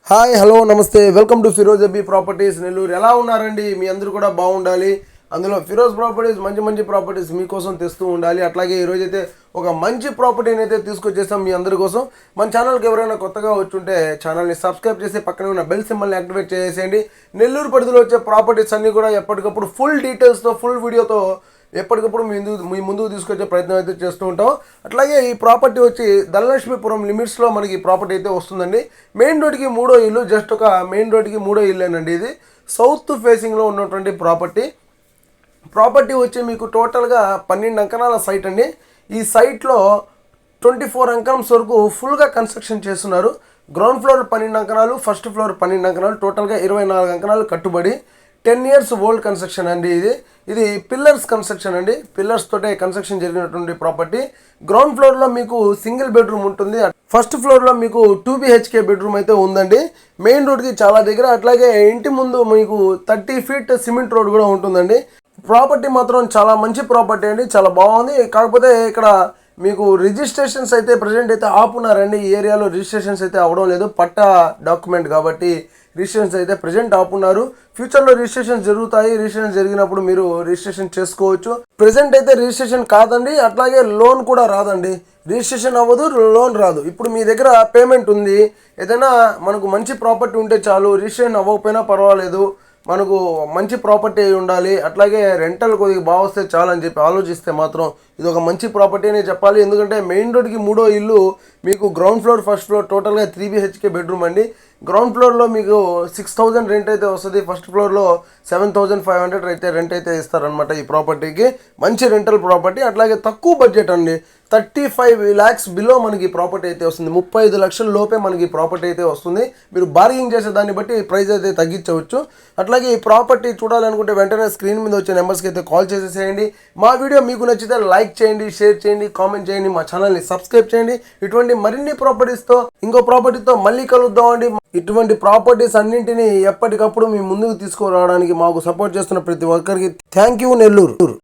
Hi hello namaste welcome to Firoz Abi properties Nellore. ఎలా ఉన్నారండి? మీ అందరూ కూడా బాగుండాలి. అందులో ఫిరోజ్ ప్రాపర్టీస్ మంచి మంచి ప్రాపర్టీస్ మీకోసం తెస్తూ ఉండాలి. అట్లాగే ఈరోజైతే ఒక మంచి ప్రాపర్టీని అయితే తీసుకొచ్చేస్తాం మీ అందరి కోసం. మన ఛానల్కి ఎవరైనా కొత్తగా వచ్చుంటే ఛానల్ని సబ్స్క్రైబ్ చేసి పక్కనే ఉన్న బెల్ సింబల్ని యాక్టివేట్ చేసేయండి. నెల్లూరు పరిధిలో వచ్చే ప్రాపర్టీస్ అన్నీ కూడా ఎప్పటికప్పుడు ఫుల్ డీటెయిల్స్తో ఫుల్ వీడియోతో ఎప్పటికప్పుడు మీ ముందుకు తీసుకొచ్చే ప్రయత్నం అయితే చేస్తూ ఉంటాం. అట్లాగే ఈ ప్రాపర్టీ వచ్చి ధనలక్ష్మీపురం లిమిట్స్లో మనకి ప్రాపర్టీ అయితే వస్తుందండి. మెయిన్ రోడ్కి మూడో ఇల్లు, జస్ట్ ఒక మెయిన్ రోడ్కి మూడో ఇల్లేనండి. ఇది సౌత్ ఫేసింగ్లో ఉన్నటువంటి ప్రాపర్టీ వచ్చి మీకు టోటల్గా 12 అంకణాల సైట్ అండి. ఈ సైట్లో 24 అంకణమ్స్ వరకు ఫుల్గా కన్స్ట్రక్షన్ చేస్తున్నారు. గ్రౌండ్ ఫ్లోర్ 12 అంకణాలు, ఫస్ట్ ఫ్లోర్ 12 అంకణాలు, టోటల్గా 24 అంకణాలు కట్టుబడి 10 years ఓల్డ్ కన్స్ట్రక్షన్ అండి. ఇది పిల్లర్స్ కన్స్ట్రక్షన్ అండి. పిల్లర్స్ తోటే కన్స్ట్రక్షన్ జరిగినటువంటి ప్రాపర్టీ. గ్రౌండ్ ఫ్లోర్లో మీకు సింగిల్ బెడ్రూమ్ ఉంటుంది. ఫస్ట్ ఫ్లోర్లో మీకు 2 BHK బెడ్రూమ్ అయితే ఉందండి. మెయిన్ రోడ్కి చాలా దగ్గర. అట్లాగే ఇంటి ముందు మీకు 30 feet సిమెంట్ రోడ్ కూడా ఉంటుందండి. ప్రాపర్టీ మాత్రం చాలా మంచి ప్రాపర్టీ అండి, చాలా బాగుంది. కాకపోతే ఇక్కడ మీకు రిజిస్ట్రేషన్స్ అయితే ప్రజెంట్ అయితే ఆపున్నారండి. ఈ ఏరియాలో రిజిస్ట్రేషన్స్ అయితే అవ్వడం లేదు, పట్టా డాక్యుమెంట్ కాబట్టి రిజిస్ట్రేషన్స్ అయితే ప్రజెంట్ ఆపున్నారు. ఫ్యూచర్లో రిజిస్ట్రేషన్ జరుగుతాయి. రిజిస్ట్రేషన్ జరిగినప్పుడు మీరు రిజిస్ట్రేషన్ చేసుకోవచ్చు. ప్రజెంట్ అయితే రిజిస్ట్రేషన్ కాదండి. అట్లాగే లోన్ కూడా రాదండి. రిజిస్ట్రేషన్ అవ్వదు, లోన్ రాదు. ఇప్పుడు మీ దగ్గర పేమెంట్ ఉంది, ఏదైనా మనకు మంచి ప్రాపర్టీ ఉంటే చాలు. రిజిస్ట్రేషన్ అవ్వకపోయినా పర్వాలేదు, మనకు మంచి ప్రాపర్టీ అయి ఉండాలి. అట్లాగే రెంటల్ కొద్దిగా బాగా వస్తే చాలు అని చెప్పి ఆలోచిస్తే మాత్రం ఇది ఒక మంచి ప్రాపర్టీ అనే చెప్పాలి. ఎందుకంటే మెయిన్ రోడ్కి మూడో ఇల్లు, మీకు గ్రౌండ్ ఫ్లోర్ ఫస్ట్ ఫ్లోర్ టోటల్గా 3 BHK బెడ్రూమ్ అండి. గ్రౌండ్ ఫ్లోర్లో మీకు 6,000 రెంట్ అయితే వస్తుంది. ఫస్ట్ ఫ్లోర్లో 7,500 అయితే రెంట్ అయితే ఇస్తారనమాట. ఈ ప్రాపర్టీకి మంచి రెంటల్ ప్రాపర్టీ. అట్లాగే తక్కువ బడ్జెట్ అండి, 35 lakhs బిలో మనకి ప్రాపర్టీ అయితే వస్తుంది. 35 లక్షల లోపే మనకి ప్రాపర్టీ అయితే వస్తుంది. మీరు బార్గింగ్ చేసే దాన్ని బట్టి ప్రైస్ అయితే తగ్గించవచ్చు. అట్లాగే ఈ ప్రాపర్టీ చూడాలనుకుంటే వెంటనే స్క్రీన్ మీద వచ్చే నెంబర్స్కి అయితే కాల్ చేసేసేయండి. మా వీడియో మీకు నచ్చితే లైక్ చేయండి, షేర్ చేయండి, కామెంట్ చేయండి, మా ఛానల్ని సబ్స్క్రైబ్ చేయండి. ఇటువంటి మరిన్ని ప్రాపర్టీస్తో ఇంకో ప్రాపర్టీతో మళ్ళీ కలుద్దామండి. ఇటువంటి ప్రాపర్టీస్ అన్నింటినీ ఎప్పటికప్పుడు మీ ముందుకు తీసుకురావడానికి మాకు సపోర్ట్ చేస్తున్న ప్రతి ఒక్కరికి థ్యాంక్ యూ నెల్లూరు.